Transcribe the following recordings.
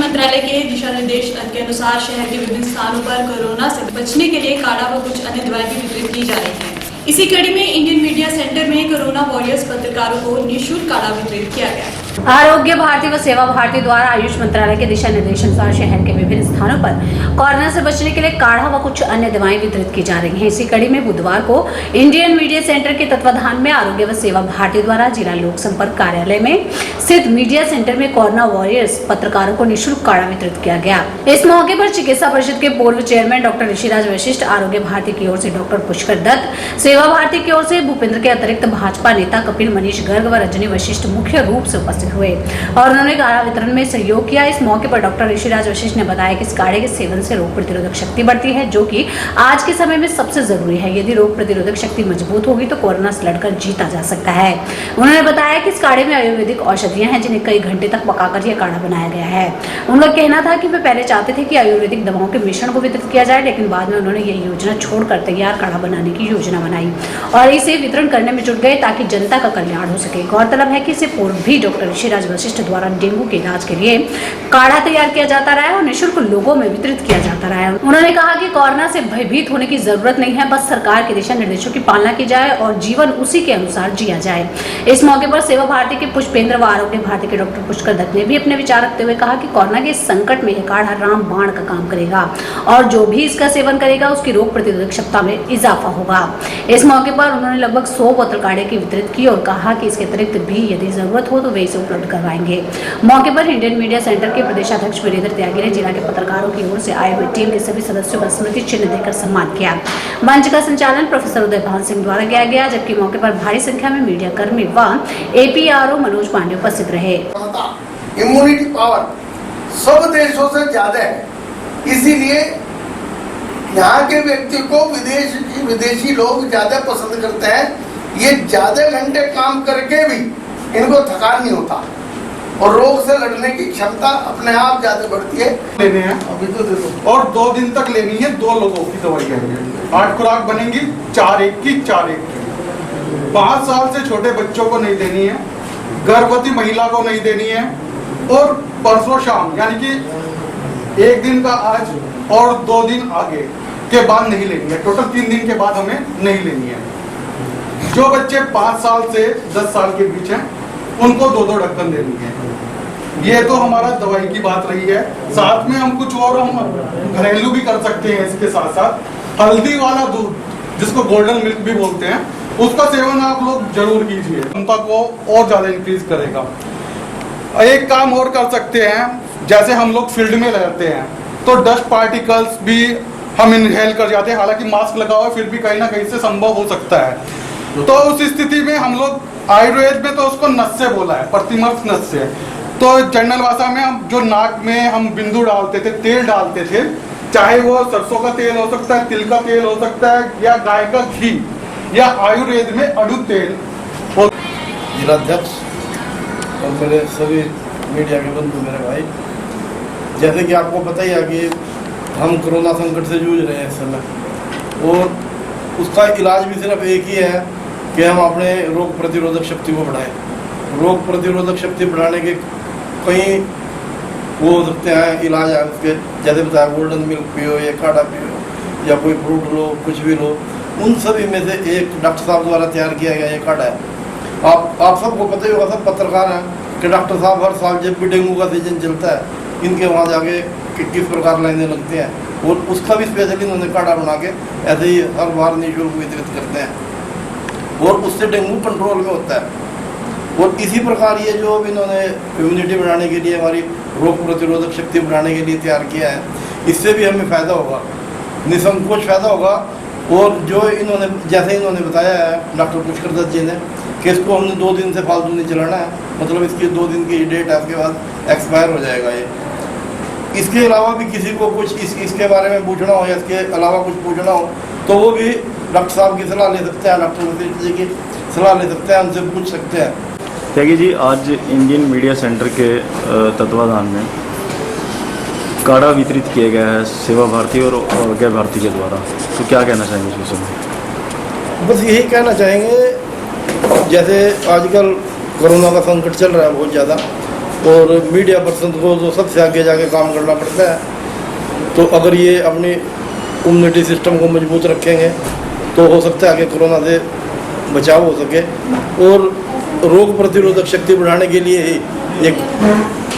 मंत्रालय के दिशा निर्देश के अनुसार शहर के विभिन्न स्थानों पर कोरोना से बचने के लिए काढ़ा व कुछ अन्य दवाएं भी वितरित की जा रही हैं। इसी कड़ी में इंडियन मीडिया सेंटर में कोरोना वॉरियर्स पत्रकारों को निःशुल्क काढ़ा वितरित किया गया। आरोग्य भारती व सेवा भारती द्वारा आयुष मंत्रालय के दिशा निर्देशानुसार शहर के विभिन्न स्थानों पर कोरोना से बचने के लिए काढ़ा व कुछ अन्य दवाएं वितरित की जा रही हैं। इसी कड़ी में बुधवार को इंडियन मीडिया सेंटर के तत्वाधान में आरोग्य व सेवा भारती द्वारा जिला लोक संपर्क कार्यालय में स्थित मीडिया सेंटर में कोरोना वॉरियर्स पत्रकारों को निःशुल्क काढ़ा वितरित किया गया। इस मौके पर चिकित्सा परिषद के पूर्व चेयरमैन डॉक्टर ऋषिराज वशिष्ठ, आरोग्य भारती की ओर से डॉक्टर पुष्कर दत्त, सेवा भारती की ओर से भूपेंद्र के अतिरिक्त भाजपा नेता कपिल मनीष गर्ग व रजनी वशिष्ठ मुख्य रूप से उपस्थित हुए और उन्होंने काढ़ा वितरण में सहयोग किया। इस मौके पर डॉक्टर ऋषिराज वशिष्ठ ने बताया कि इस काढ़े के सेवन से रोग प्रतिरोधक शक्ति बढ़ती है, जो कि आज के समय में सबसे जरूरी है। यदि रोग प्रतिरोधक शक्ति मजबूत होगी तो कोरोना से लड़कर जीता जा सकता है। उन्होंने बताया कि इस काढ़े में आयुर्वेदिक औषधियां हैं, जिन्हें कई घंटे तक पकाकर यह काढ़ा बनाया गया है। उनका कहना था कि वे पहले चाहते थे कि आयुर्वेदिक दवाओं के मिश्रण को वितरित किया जाए, लेकिन बाद में उन्होंने यह योजना छोड़कर तैयार काढ़ा बनाने की योजना बनाई और इसे वितरण करने में जुट गए ताकि जनता का कल्याण हो सके। गौरतलब है कि इससे पूर्व भी डॉक्टर ऋषिराज वशिष्ठ द्वारा डेंगू के इलाज के लिए काढ़ा तैयार किया जाता रहा है और निःशुल्क लोगों में वितरित किया जाता रहा है। उन्होंने कहा कि कोरोना से भयभीत होने की जरूरत नहीं है, बस सरकार के दिशा निर्देशों की पालना की जाए और जीवन उसी के अनुसार जिया जाए। इस मौके पर सेवा भारती के पुष्पेंद्र व आरोग्य भारती के डॉक्टर पुष्कर दत्त ने भी अपने विचार रखते हुए कहा कि कोरोना के संकट में यह काढ़ा रामबाण का काम करेगा और जो भी इसका सेवन करेगा उसकी रोग प्रतिरोधक क्षमता में इजाफा होगा। इस मौके पर उन्होंने लगभग 100 बोतल काढ़े की वितरित की और कहा कि इसके अतिरिक्त भी यदि जरूरत हो तो वे इसे उपलब्ध करवाएंगे। मौके पर इंडियन मीडिया सेंटर के प्रदेशाध्यक्ष वीरेंद्र त्यागी ने जिला के पत्रकारों की ओर से आए हुए टीम के सभी सदस्यों का स्मृति चिन्ह देकर सम्मान किया। मंच का संचालन प्रोफेसर उदय भान सिंह द्वारा किया गया, जबकि मौके पर भारी संख्या में मीडिया कर्मी व APRO मनोज पांडे उपस्थित रहे। इम्यूनिटी पावर सब देशों से ज्यादा है, इसीलिए यहाँ के व्यक्ति को विदेशी लोग ज्यादा पसंद करते हैं। ये ज्यादा घंटे काम करके भी इनको थकान नहीं होता और रोग से लड़ने की क्षमता अपने आप ज्यादा बढ़ती है। लेने हैं अभी तो दे दो और 2 दिन तक लेनी है। 2 लोगों की दवाई है, 8 खुराक बनेंगी, 4 एक की 4 एक की। 5 साल से छोटे बच्चों को नहीं देनी है, गर्भवती महिला को नहीं देनी है और परसों शाम यानी कि 1 दिन का आज और 2 दिन आगे के बाद नहीं लेनी है। टोटल 3 दिन के बाद हमें नहीं लेनी है। जो बच्चे 5 साल से 10 साल के बीच हैं उनको 2-2 ढक्कन देनी है। ये तो हमारा दवाई की बात रही है। साथ में हम कुछ और हम घरेलू भी कर सकते हैं। इसके साथ साथ हल्दी वाला दूध, जिसको गोल्डन मिल्क भी बोलते हैं, उसका सेवन आप लोग जरूर कीजिए, क्षमता को और ज्यादा इंक्रीज करेगा। एक काम और कर सकते हैं, जैसे हम लोग फील्ड में रहते हैं तो डस्ट पार्टिकल्स भी हम इनहेल कर जाते हैं। हालांकि मास्क लगा हुआ फिर भी कहीं ना कहीं से संभव हो सकता है। तो उस स्थिति में हम लोग आयुर्वेद में तो उसको नस्य बोला है, प्रतिमर्श नस्य। तो जनरल भाषा में हम जो नाक में हम बिंदु डालते थे, तेल डालते थे, चाहे वो सरसों का तेल हो सकता है, तिल का तेल हो सकता है या गाय का घी या आयुर्वेद में अड़ू तेल। जिलाध्यक्ष और मेरे सभी मीडिया के बंधु, मेरे भाई, जैसे कि आपको पता ही है कि हम कोरोना संकट से जूझ रहे हैं इस समय और उसका इलाज भी सिर्फ एक ही है कि हम अपने रोग प्रतिरोधक शक्ति को बढ़ाएं। रोग प्रतिरोधक शक्ति बढ़ाने के कई वो हो सकते हैं इलाज है उसके, जैसे बताया गोल्डन मिल्क पियो या काढ़ा पियो या कोई फ्रूट लो, कुछ भी लो। उन सभी में से एक डॉक्टर साहब द्वारा तैयार किया गया ये काढ़ा है। आप सबको पता ही होगा, सब पत्रकार हैं कि डॉक्टर साहब हर साल जब भी डेंगू का सीजन चलता है इनके वहाँ जाके किस प्रकार लाइनें लगती हैं और उसका भी स्पेशली इन्होंने काढ़ा बना के ऐसे ही हर बार निःशुल्क वितरित करते हैं और उससे डेंगू कंट्रोल में होता है। और इसी प्रकार ये जो इन्होंने इम्यूनिटी बढ़ाने के लिए, हमारी रोग प्रतिरोधक शक्ति बढ़ाने के लिए तैयार किया है, इससे भी हमें फ़ायदा होगा, निसंकोच फ़ायदा होगा। और जो इन्होंने जैसे इन्होंने बताया है डॉक्टर पुष्कर दत्त जी ने कि इसको हमने 2 दिन से फालतू नहीं चलाना है, मतलब इसकी 2 दिन की डेट है, उसके बाद एक्सपायर हो जाएगा ये। इसके अलावा भी किसी को कुछ इसके बारे में पूछना हो या इसके अलावा कुछ पूछना हो तो वो भी डॉक्टर साहब की सलाह ले सकते हैं, डॉक्टर वशिष्ठ जी की सलाह ले सकते हैं, उनसे पूछ सकते हैं। त्यागी जी, आज इंडियन मीडिया सेंटर के तत्वाधान में काढ़ा वितरित किया गया है सेवा भारती और आरोग्य भारती के द्वारा, तो क्या कहना चाहेंगे इस विषय में? बस यही कहना चाहेंगे, जैसे आजकल कोरोना का संकट चल रहा है बहुत ज़्यादा, और मीडिया पर्सन को तो सबसे आगे जाके काम करना पड़ता है। तो अगर ये अपनी इम्यूनिटी सिस्टम को मजबूत रखेंगे तो हो सकता है आगे कोरोना से बचाव हो सके। और रोग प्रतिरोधक शक्ति बढ़ाने के लिए ही एक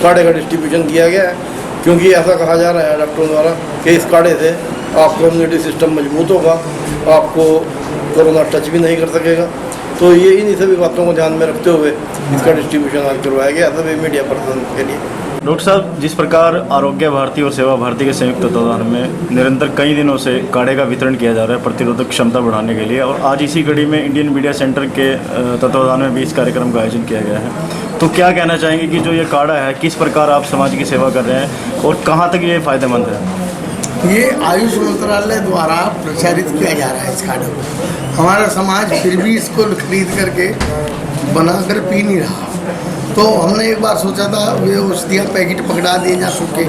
काढ़े का डिस्ट्रीब्यूशन किया गया है, क्योंकि ऐसा कहा जा रहा है डॉक्टरों द्वारा कि इस काढ़े से आपका इम्यूनिटी सिस्टम मजबूत होगा, आपको कोरोना टच भी नहीं कर सकेगा। तो ये इन्हीं सभी बातों को ध्यान में रखते हुए इसका डिस्ट्रीब्यूशन आज करवाया गया सभी मीडिया पर्सन के लिए। डॉक्टर साहब, जिस प्रकार आरोग्य भारती और सेवा भारती के संयुक्त तत्वाधान में निरंतर कई दिनों से काढ़े का वितरण किया जा रहा है प्रतिरोधक क्षमता बढ़ाने के लिए, और आज इसी कड़ी में इंडियन मीडिया सेंटर के तत्वाधान में भी इस कार्यक्रम का आयोजन किया गया है, तो क्या कहना चाहेंगे कि जो ये काढ़ा है किस प्रकार आप समाज की सेवा कर रहे हैं और कहाँ तक ये फायदेमंद है? ये आयुष मंत्रालय द्वारा प्रचारित किया जा रहा है इस काढ़े को। हमारा समाज फिर भी इसको खरीद करके बनाकर पी नहीं रहा। तो हमने एक बार सोचा था वे औषधियाँ पैकेट पकड़ा दिए जा सूखे,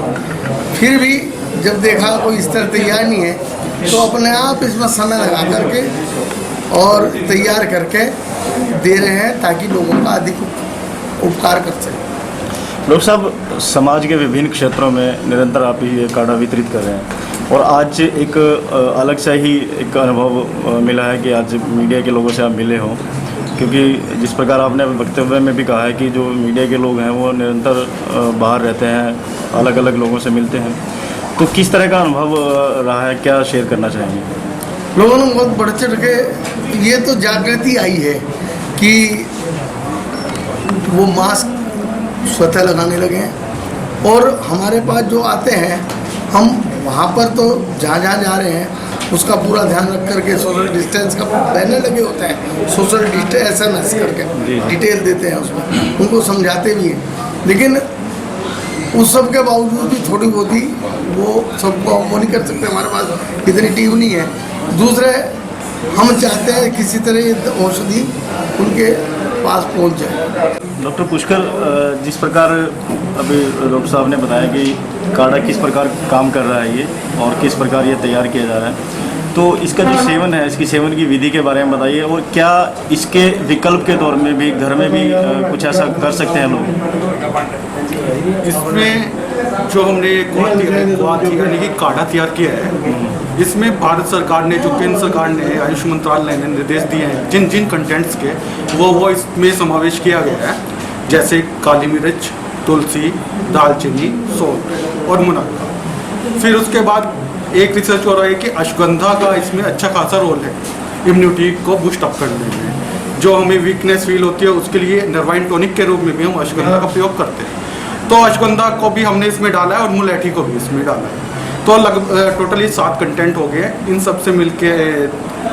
फिर भी जब देखा कोई स्तर तैयार नहीं है तो अपने आप इसमें समय लगा करके और तैयार करके दे रहे हैं ताकि लोगों का अधिक उपकार कर सकें। डॉक्टर साहब, समाज के विभिन्न क्षेत्रों में निरंतर आप ये काढ़ा वितरित कर रहे हैं और आज एक अलग सा ही एक अनुभव मिला है कि आज मीडिया के लोगों से आप मिले हों, क्योंकि जिस प्रकार आपने वक्तव्य में भी कहा है कि जो मीडिया के लोग हैं वो निरंतर बाहर रहते हैं, अलग अलग लोगों से मिलते हैं, तो किस तरह का अनुभव रहा है, क्या शेयर करना चाहेंगे? लोगों ने बहुत बढ़ चढ़ के ये तो जागृति आई है कि वो मास्क स्वतः लगाने लगे हैं। और हमारे पास जो आते हैं हम वहाँ पर तो जहाँ जहाँ जा रहे हैं उसका पूरा ध्यान रख करके सोशल डिस्टेंस का बैनर लगे होते हैं, सोशल डिस्टेंस SMS करके डिटेल देते हैं, उसमें उनको समझाते भी हैं। लेकिन उस सब के बावजूद भी थोड़ी बहुत ही वो सबको हम वो नहीं कर सकते, हमारे पास इतनी टीम नहीं है। दूसरे हम चाहते हैं किसी तरह औषधि उनके पास पहुंच जाए। डॉक्टर पुष्कर, जिस प्रकार अभी डॉक्टर साहब ने बताया कि काढ़ा किस प्रकार काम कर रहा है ये और किस प्रकार ये तैयार किया जा रहा है, तो इसका जो सेवन है, इसकी सेवन की विधि के बारे में बताइए, और क्या इसके विकल्प के तौर में भी घर में भी कुछ ऐसा कर सकते हैं लोग? इसमें जो हमने यानी कि काढ़ा तैयार किया है, इसमें भारत सरकार ने, जो केंद्र सरकार ने, आयुष मंत्रालय ने निर्देश दिए हैं जिन जिन कंटेंट्स के वो इसमें समावेश किया गया है, जैसे काली मिर्च, तुलसी, दालचीनी, सौंफ और मुनक्का। फिर उसके बाद एक रिसर्च हो रहा है कि अश्वगंधा का इसमें अच्छा खासा रोल है इम्यूनिटी को बूस्ट अप करने में। जो हमें वीकनेस फील होती है उसके लिए नर्वाइन टॉनिक के रूप में भी हम अश्वगंधा का प्रयोग करते हैं। तो अश्वगंधा को भी हमने इसमें डाला है और मुलैठी को भी इसमें डाला है। तो टोटली 7 कंटेंट हो गए। इन सब से मिलके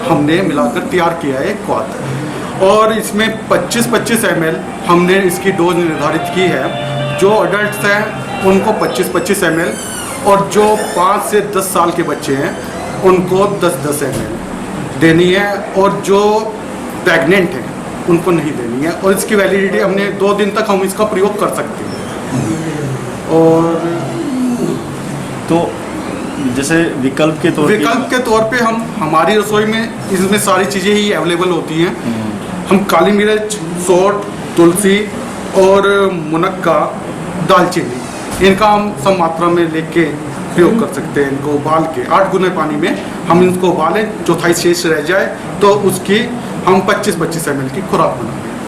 हमने मिलाकर तैयार किया है एक क्वाथ। और इसमें 25-25 ml हमने इसकी डोज निर्धारित की है। जो अडल्ट हैं उनको 25-25 ml और जो 5 से 10 साल के बच्चे हैं उनको 10-10 ml देनी है, और जो प्रेग्नेंट हैं उनको नहीं देनी है। और इसकी वैलिडिटी हमने 2 दिन तक हम इसका प्रयोग कर सकते हैं। और तो जैसे विकल्प के तौर पे हम हमारी रसोई में इसमें सारी चीज़ें ही अवेलेबल होती हैं। हम काली मिर्च, सौंठ, तुलसी और मुनक्का, दालचीनी, इनका हम सब मात्रा में लेके प्रयोग कर सकते हैं। इनको उबाल के 8 गुने पानी में हम इनको उबालें, चौथाई शेष रह जाए तो उसकी हम 25-25 ml की खुराक बनाएंगे।